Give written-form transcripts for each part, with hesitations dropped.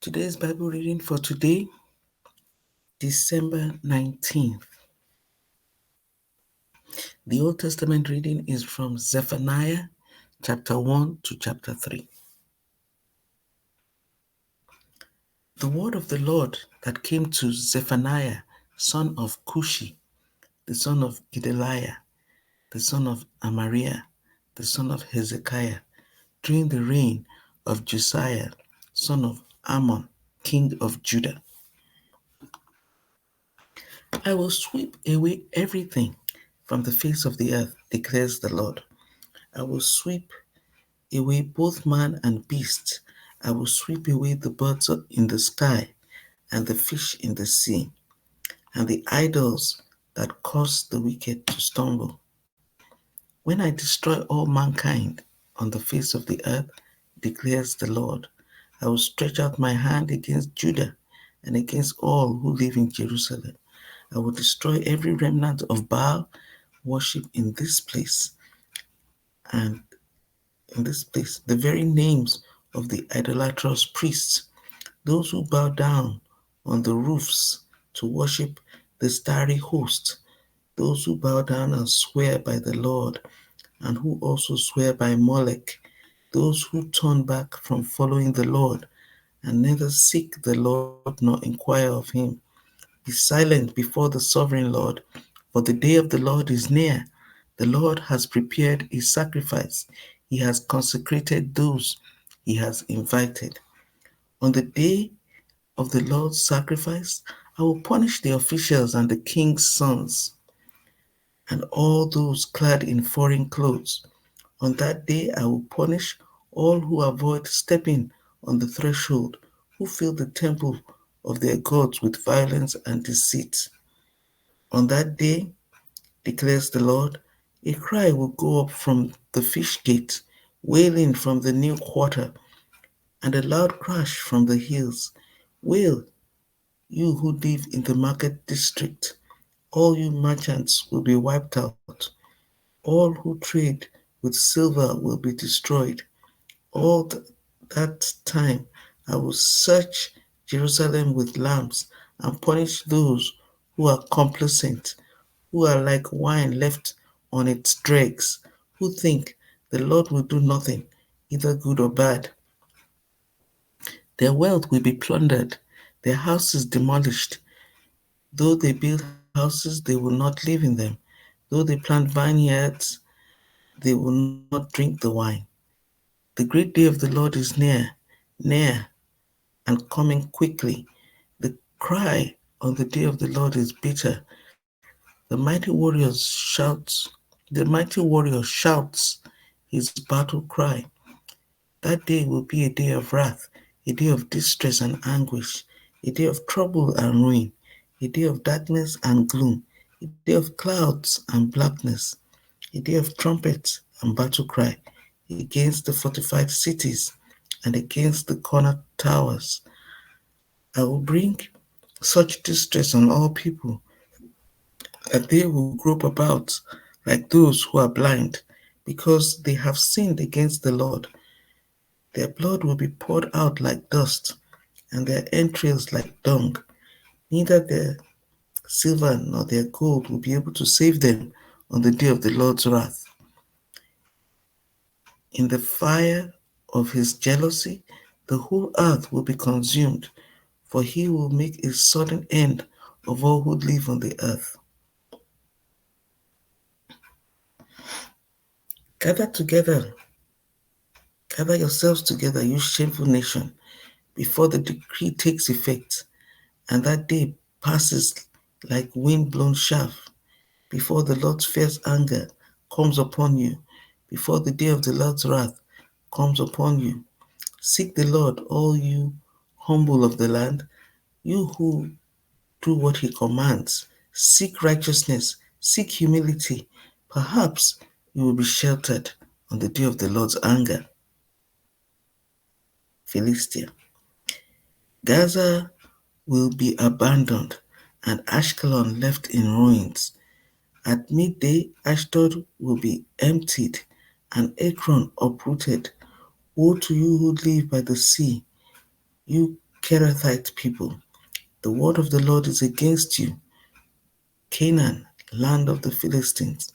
Today's Bible reading for today, December 19th. The Old Testament reading is from Zephaniah chapter 1 to chapter 3. The word of the Lord that came to Zephaniah, son of Cushi, the son of Gedaliah, the son of Amariah, the son of Hezekiah, during the reign of Josiah, son of Ammon, king of Judah. I will sweep away everything from the face of the earth, declares the Lord. I will sweep away both man and beast. I will sweep away the birds in the sky and the fish in the sea, and the idols that cause the wicked to stumble. When I destroy all mankind on the face of the earth, declares the Lord, I will stretch out my hand against Judah and against all who live in Jerusalem. I will destroy every remnant of Baal worship in this place, and the very names of the idolatrous priests, those who bow down on the roofs to worship the starry host, those who bow down and swear by the Lord, and who also swear by Molech, those who turn back from following the Lord, and neither seek the Lord nor inquire of him. Be silent before the sovereign Lord, for the day of the Lord is near. The Lord has prepared a sacrifice. He has consecrated those he has invited. On the day of the Lord's sacrifice, I will punish the officials and the king's sons and all those clad in foreign clothes. On that day, I will punish all who avoid stepping on the threshold, who fill the temple of their gods with violence and deceit. On that day, declares the Lord, a cry will go up from the fish gate, wailing from the new quarter, and a loud crash from the hills. Wail, you who live in the market district. All you merchants will be wiped out. All who trade with silver will be destroyed. All that time I will search Jerusalem with lamps and punish those who are complacent, who are like wine left on its dregs, who think the Lord will do nothing, either good or bad. Their wealth will be plundered, their houses demolished. Though they build houses, they will not live in them. Though they plant vineyards, they will not drink the wine. The great day of the Lord is near, and coming quickly. The cry on the day of the Lord is bitter. The mighty warrior shouts his battle cry. That day will be a day of wrath, a day of distress and anguish, a day of trouble and ruin, a day of darkness and gloom, a day of clouds and blackness, a day of trumpets and battle cry against the fortified cities and against the corner towers. I will bring such distress on all people that they will grope about like those who are blind, because they have sinned against the Lord. Their blood will be poured out like dust, and their entrails like dung. Neither their silver nor their gold will be able to save them on the day of the Lord's wrath. In the fire of his jealousy, the whole earth will be consumed, for he will make a sudden end of all who live on the earth. Gather together, gather yourselves together, you shameful nation, before the decree takes effect, and that day passes like wind-blown chaff, before the Lord's fierce anger comes upon you, before the day of the Lord's wrath comes upon you. Seek the Lord, all you humble of the land, you who do what he commands. Seek righteousness, seek humility. Perhaps you will be sheltered on the day of the Lord's anger. Philistia. Gaza will be abandoned and Ashkelon left in ruins. At midday, Ashdod will be emptied and Ekron uprooted. Woe to you who live by the sea, you Kerethite people. The word of the Lord is against you, Canaan, land of the Philistines.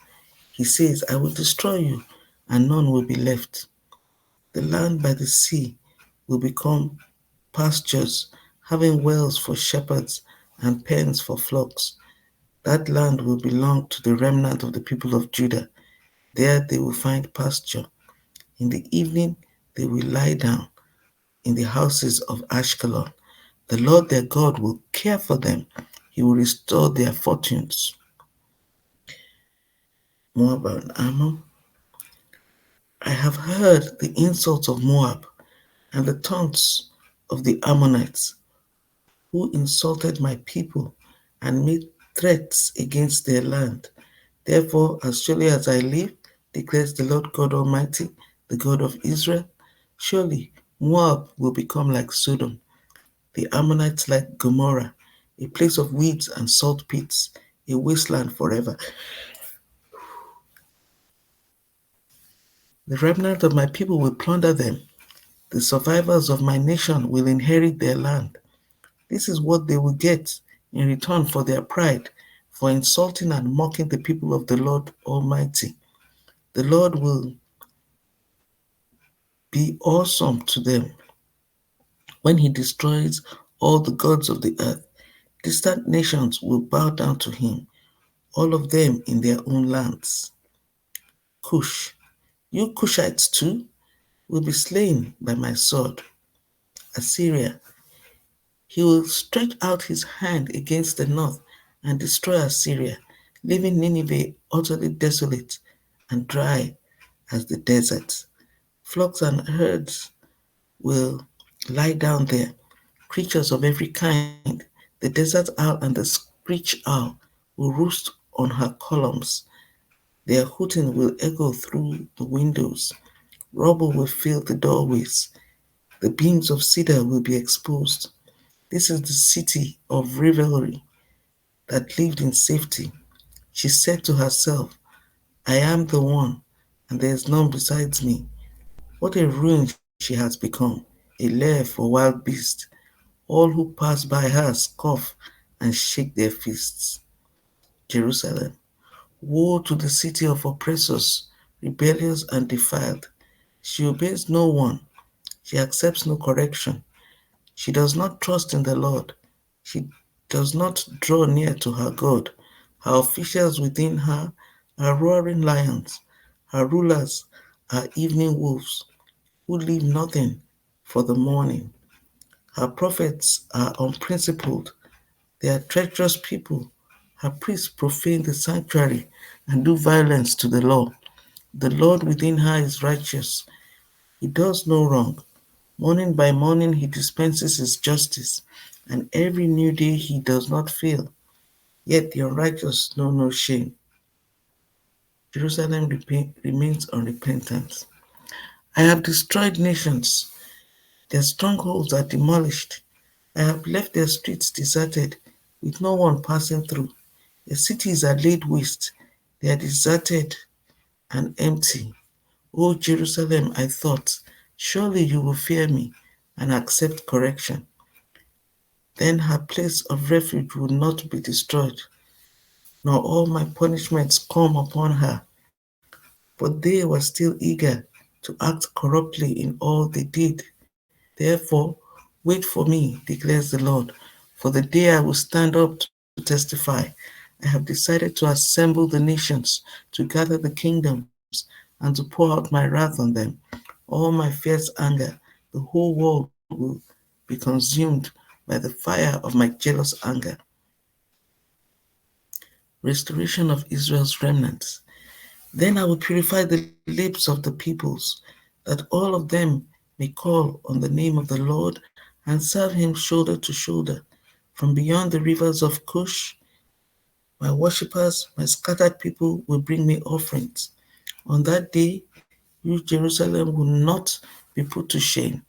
He says, I will destroy you, and none will be left. The land by the sea will become pastures, having wells for shepherds and pens for flocks. That land will belong to the remnant of the people of Judah. There they will find pasture. In the evening they will lie down in the houses of Ashkelon. The Lord their God will care for them. He will restore their fortunes. Moab and Ammon. I have heard the insults of Moab and the taunts of the Ammonites, who insulted my people and made threats against their land. Therefore, as surely as I live, declares the Lord God Almighty, the God of Israel, surely Moab will become like Sodom, the Ammonites like Gomorrah, a place of weeds and salt pits, a wasteland forever. The remnant of my people will plunder them. The survivors of my nation will inherit their land. This is what they will get in return for their pride, for insulting and mocking the people of the Lord Almighty. The Lord will be awesome to them when he destroys all the gods of the earth. Distant nations will bow down to him, all of them in their own lands. Cush, you Cushites too, will be slain by my sword. Assyria, he will stretch out his hand against the north and destroy Assyria, leaving Nineveh utterly desolate and dry as the desert. Flocks and herds will lie down there, creatures of every kind. The desert owl and the screech owl will roost on her columns. Their hooting will echo through the windows. Rubble will fill the doorways. The beams of cedar will be exposed. This is the city of revelry that lived in safety. She said to herself, I am the one, and there is none besides me. What a ruin she has become, a lair for wild beasts. All who pass by her scoff and shake their fists. Jerusalem, woe to the city of oppressors, rebellious and defiled. She obeys no one. She accepts no correction. She does not trust in the Lord. She does not draw near to her God. Her officials within her are roaring lions. Her rulers are evening wolves who leave nothing for the morning. Her prophets are unprincipled. They are treacherous people. Her priests profane the sanctuary and do violence to the law. The Lord within her is righteous. He does no wrong. Morning by morning he dispenses his justice, and every new day he does not fail. Yet the unrighteous know no shame. Jerusalem remains unrepentant. I have destroyed nations. Their strongholds are demolished. I have left their streets deserted, with no one passing through. Their cities are laid waste. They are deserted and empty. O Jerusalem, I thought, surely you will fear me and accept correction. Then her place of refuge will not be destroyed, nor all my punishments come upon her. For they were still eager to act corruptly in all they did. Therefore, wait for me, declares the Lord, for the day I will stand up to testify. I have decided to assemble the nations, to gather the kingdoms, and to pour out my wrath on them. All my fierce anger, the whole world will be consumed by the fire of my jealous anger. Restoration of Israel's remnants. Then I will purify the lips of the peoples, that all of them may call on the name of the Lord and serve him shoulder to shoulder. From beyond the rivers of Cush, my worshippers, my scattered people will bring me offerings. On that day, you, Jerusalem, will not be put to shame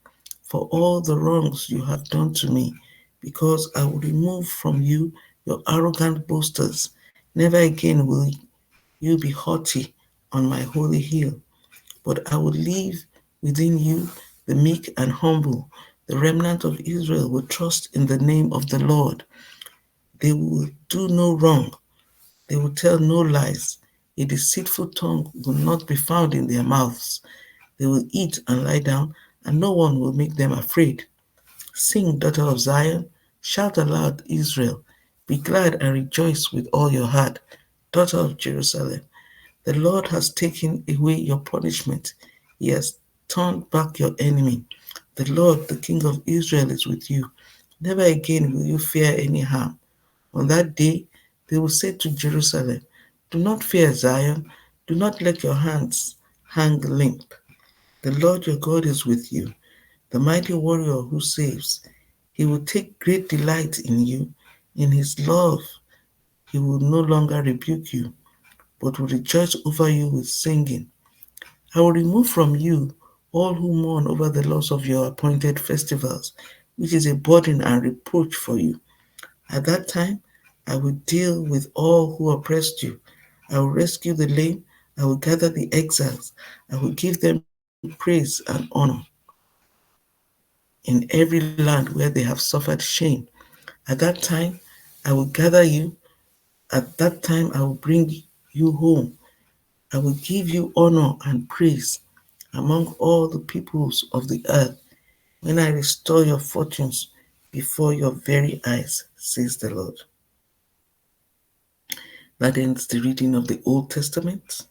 for all the wrongs you have done to me, because I will remove from you your arrogant boasters. Never again will you be haughty on my holy hill, but I will leave within you the meek and humble, The remnant of Israel will trust in the name of the Lord. They will do no wrong. They will tell no lies. A deceitful tongue will not be found in their mouths. They will eat and lie down, and no one will make them afraid. Sing, daughter of Zion. Shout aloud, Israel. Be glad and rejoice with all your heart, daughter of Jerusalem. The Lord has taken away your punishment. He has turned back your enemy. The Lord, the King of Israel, is with you. Never again will you fear any harm. On that day, they will say to Jerusalem, do not fear Zion. Do not let your hands hang limp. The Lord your God is with you, the mighty warrior who saves. He will take great delight in you. In his love, he will no longer rebuke you, but will rejoice over you with singing. I will remove from you all who mourn over the loss of your appointed festivals, which is a burden and reproach for you. At that time, I will deal with all who oppressed you. I will rescue the lame. I will gather the exiles. I will give them praise and honor in every land where they have suffered shame. At that time, I will gather you. At that time, I will bring you home. I will give you honor and praise among all the peoples of the earth when I restore your fortunes before your very eyes, says the Lord. That ends the reading of the Old Testament,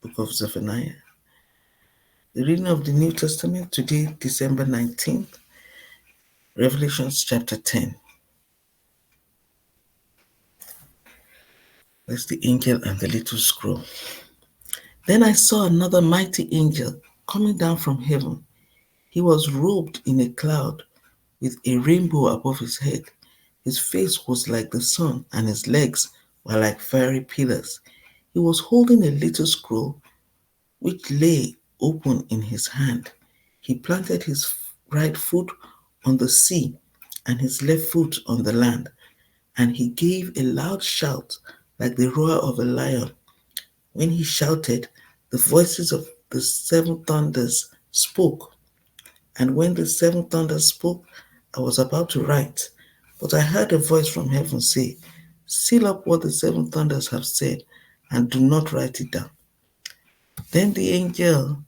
book of Zephaniah. The reading of the New Testament today, December 19th, Revelations chapter 10. That's the angel and the little scroll. Then I saw another mighty angel coming down from heaven. He was robed in a cloud with a rainbow above his head. His face was like the sun, and his legs were like fiery pillars. He was holding a little scroll which lay open in his hand. He planted his right foot on the sea and his left foot on the land, and he gave a loud shout like the roar of a lion. When he shouted, the voices of the seven thunders spoke. And when the seven thunders spoke, I was about to write, but I heard a voice from heaven say, seal up what the seven thunders have said, and do not write it down. Then the angel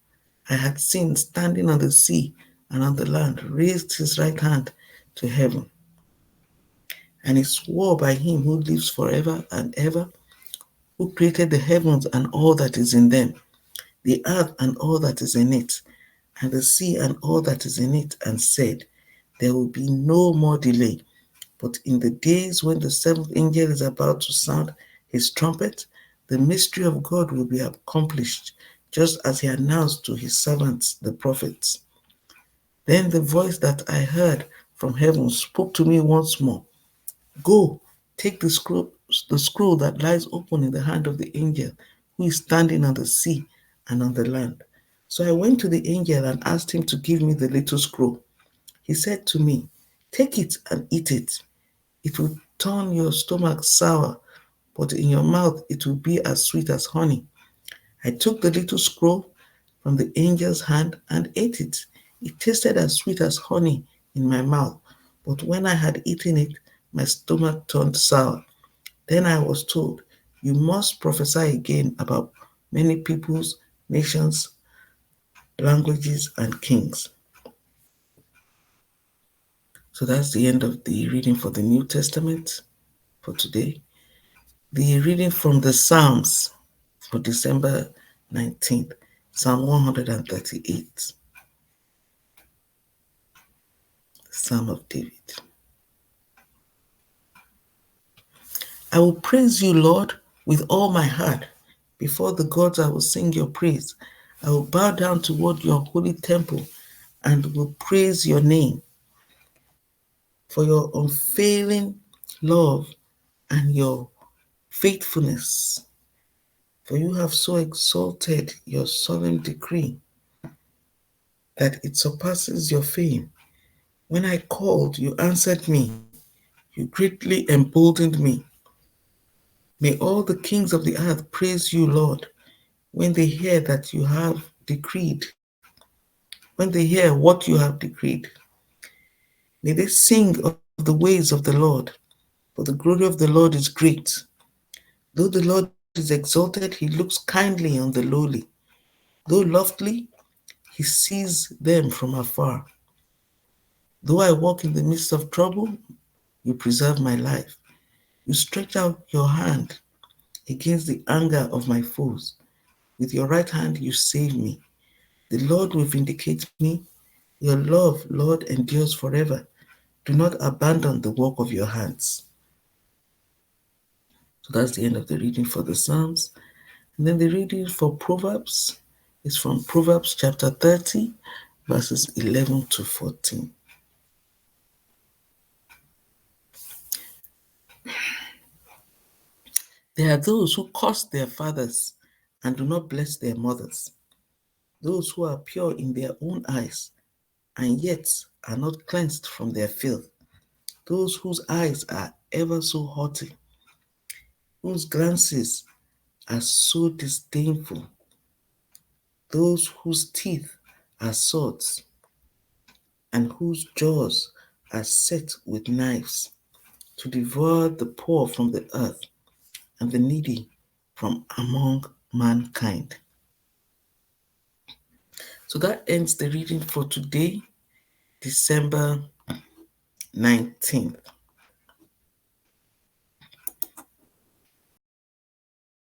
I had seen standing on the sea and on the land raised his right hand to heaven, and he swore by him who lives forever and ever, who created the heavens and all that is in them, the earth and all that is in it, and the sea and all that is in it, and said, there will be no more delay. But in the days when the seventh angel is about to sound his trumpet, the mystery of God will be accomplished, just as he announced to his servants, the prophets. Then the voice that I heard from heaven spoke to me once more. Go, take the scroll that lies open in the hand of the angel who is standing on the sea and on the land. So I went to the angel and asked him to give me the little scroll. He said to me, take it and eat it. It will turn your stomach sour, but in your mouth it will be as sweet as honey. I took the little scroll from the angel's hand and ate it. It tasted as sweet as honey in my mouth, but when I had eaten it, my stomach turned sour. Then I was told, you must prophesy again about many peoples, nations, languages, and kings. So that's the end of the reading for the New Testament for today. The reading from the Psalms for December 19th, Psalm 138, Psalm of David. I will praise you, Lord, with all my heart. Before the gods, I will sing your praise. I will bow down toward your holy temple and will praise your name for your unfailing love and your faithfulness. For you have so exalted your solemn decree that it surpasses your fame. When I called, you answered me. You greatly emboldened me. May all the kings of the earth praise you, Lord, when they hear that you have decreed, when they hear what you have decreed. May they sing of the ways of the Lord, for the glory of the Lord is great. Though the Lord is exalted, he looks kindly on the lowly. Though loftily, he sees them from afar. Though I walk in the midst of trouble, you preserve my life. You stretch out your hand against the anger of my foes. With your right hand, you save me. The Lord will vindicate me. Your love, Lord, endures forever. Do not abandon the work of your hands. So that's the end of the reading for the Psalms. And then the reading for Proverbs is from Proverbs chapter 30, verses 11 to 14. There are those who curse their fathers and do not bless their mothers, those who are pure in their own eyes and yet are not cleansed from their filth, those whose eyes are ever so haughty, whose glances are so disdainful, those whose teeth are swords and whose jaws are set with knives, to devour the poor from the earth and the needy from among mankind. So that ends the reading for today, December 19th.